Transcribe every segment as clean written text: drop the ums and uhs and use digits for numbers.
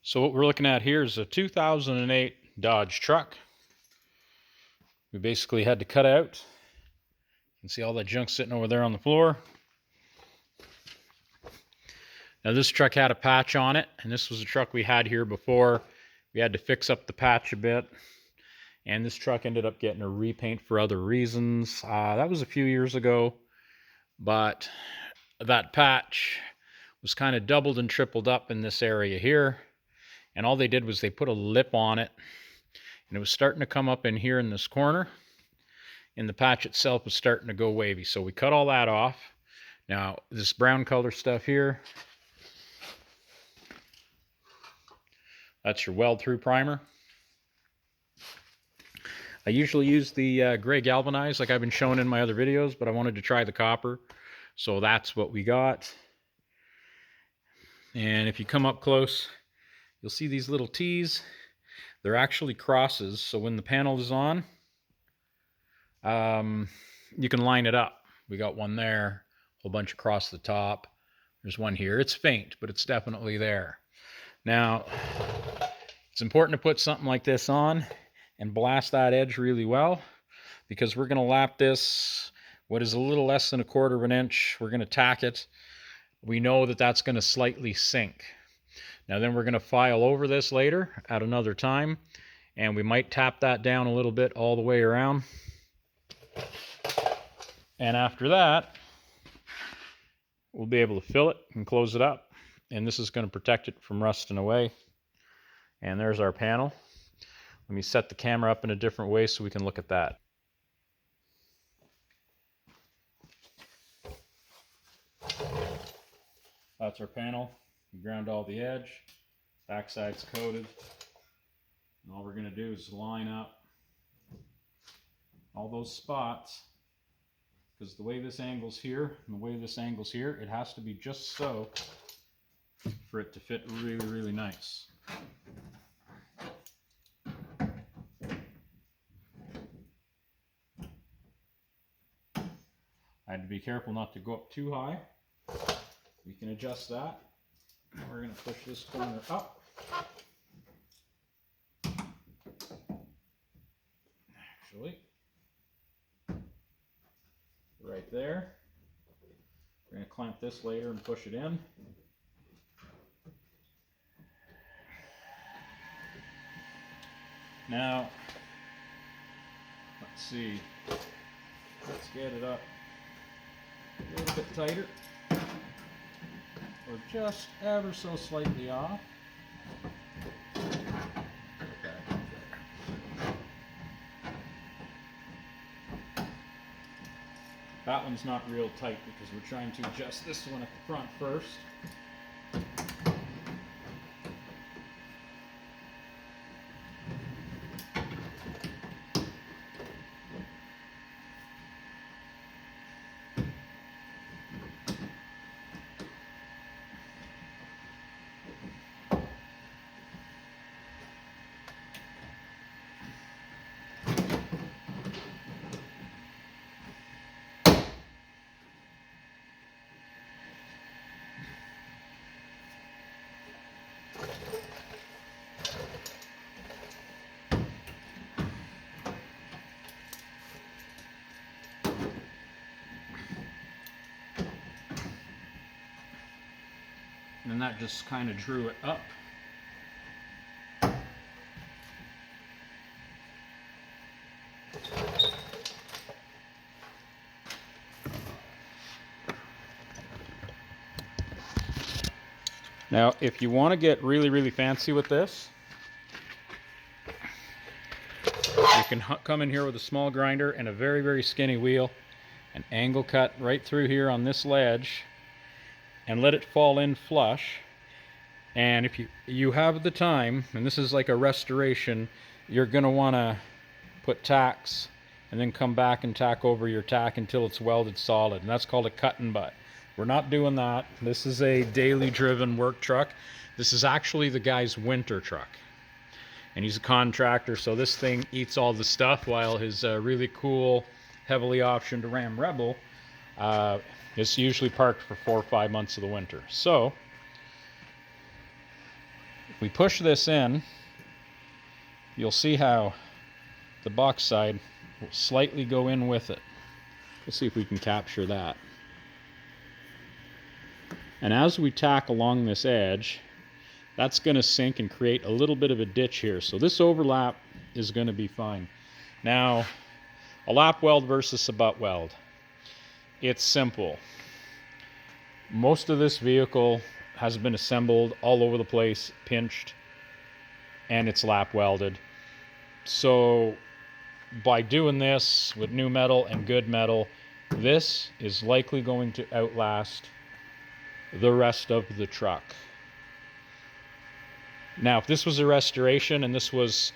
So what we're looking at here is a 2008 Dodge truck. We basically had to cut out. You can see all that junk sitting over there on the floor. Now this truck had a patch on it, and this was a truck we had here before. We had to fix up the patch a bit, and this truck ended up getting a repaint for other reasons. That was a few years ago, but that patch was kind of doubled and tripled up in this area here, and all they did was they put a lip on it, and it was starting to come up in here in this corner, and the patch itself was starting to go wavy. So we cut all that off. Now this brown color stuff here, that's your weld through primer. I usually use the gray galvanized like I've been showing in my other videos, but I wanted to try the copper, so that's what we got. And if you come up close, you'll see these little T's. They're actually crosses, so when the panel is on, you can line it up. We got one there, a whole bunch across the top. There's one here. It's faint, but it's definitely there. Now, it's important to put something like this on and blast that edge really well, because we're going to lap this what is a little less than 1/4 of an inch. We're going to tack it. We know that that's going to slightly sink. Now then we're going to file over this later at another time, and we might tap that down a little bit all the way around. And after that, we'll be able to fill it and close it up, and this is going to protect it from rusting away. And there's our panel. Let me set the camera up in a different way so we can look at that. That's our panel. We ground all the edge. Backside's coated. And all we're going to do is line up all those spots, because the way this angle's here and the way this angle's here, it has to be just so for it to fit really, really nice. I had to be careful not to go up too high. We can adjust that. And we're going to push this corner up. Actually, right there. We're going to clamp this later and push it in. Now, let's see. Let's get it up a little bit tighter. Or just ever so slightly off. That one's not real tight because we're trying to adjust this one at the front first. And that just kind of drew it up. Now, if you want to get really, really fancy with this, you can come in here with a small grinder and a very, very skinny wheel and angle cut right through here on this ledge and let it fall in flush. And if you have the time, and this is like a restoration, you're going to want to put tacks and then come back and tack over your tack until it's welded solid, and that's called a cut and butt. We're not doing that. This is a daily driven work truck. This is actually the guy's winter truck, and he's a contractor, so this thing eats all the stuff, while his really cool heavily optioned Ram Rebel is usually parked for 4 or 5 months of the winter. So we push this in, you'll see how the box side will slightly go in with it. Let's see if we can capture that. And as we tack along this edge, that's going to sink and create a little bit of a ditch here. So this overlap is going to be fine. Now, a lap weld versus a butt weld. It's simple. Most of this vehicle has been assembled all over the place, pinched, and it's lap welded. So by doing this with new metal and good metal, this is likely going to outlast the rest of the truck. Now, if this was a restoration and this was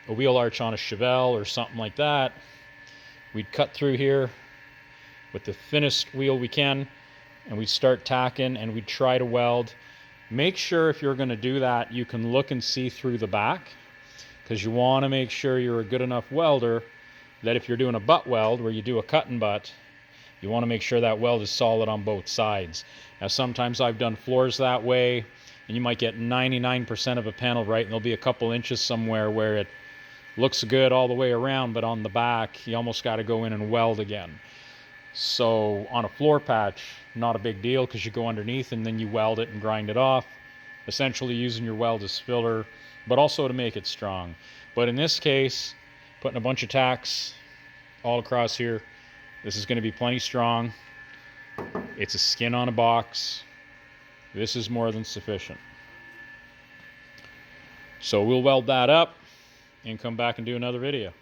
a wheel arch on a Chevelle or something like that, we'd cut through here with the thinnest wheel we can, and we'd start tacking and we'd try to weld. Make sure if you're going to do that, you can look and see through the back, because you want to make sure you're a good enough welder that if you're doing a butt weld where you do a cut and butt, you want to make sure that weld is solid on both sides. Now, sometimes I've done floors that way, and you might get 99% of a panel right, and there'll be a couple inches somewhere where it looks good all the way around, but on the back, you almost got to go in and weld again. So on a floor patch, not a big deal, because you go underneath and then you weld it and grind it off, essentially using your weld as filler, but also to make it strong. But in this case, putting a bunch of tacks all across here, this is going to be plenty strong. It's a skin on a box. This is more than sufficient. So we'll weld that up and come back and do another video.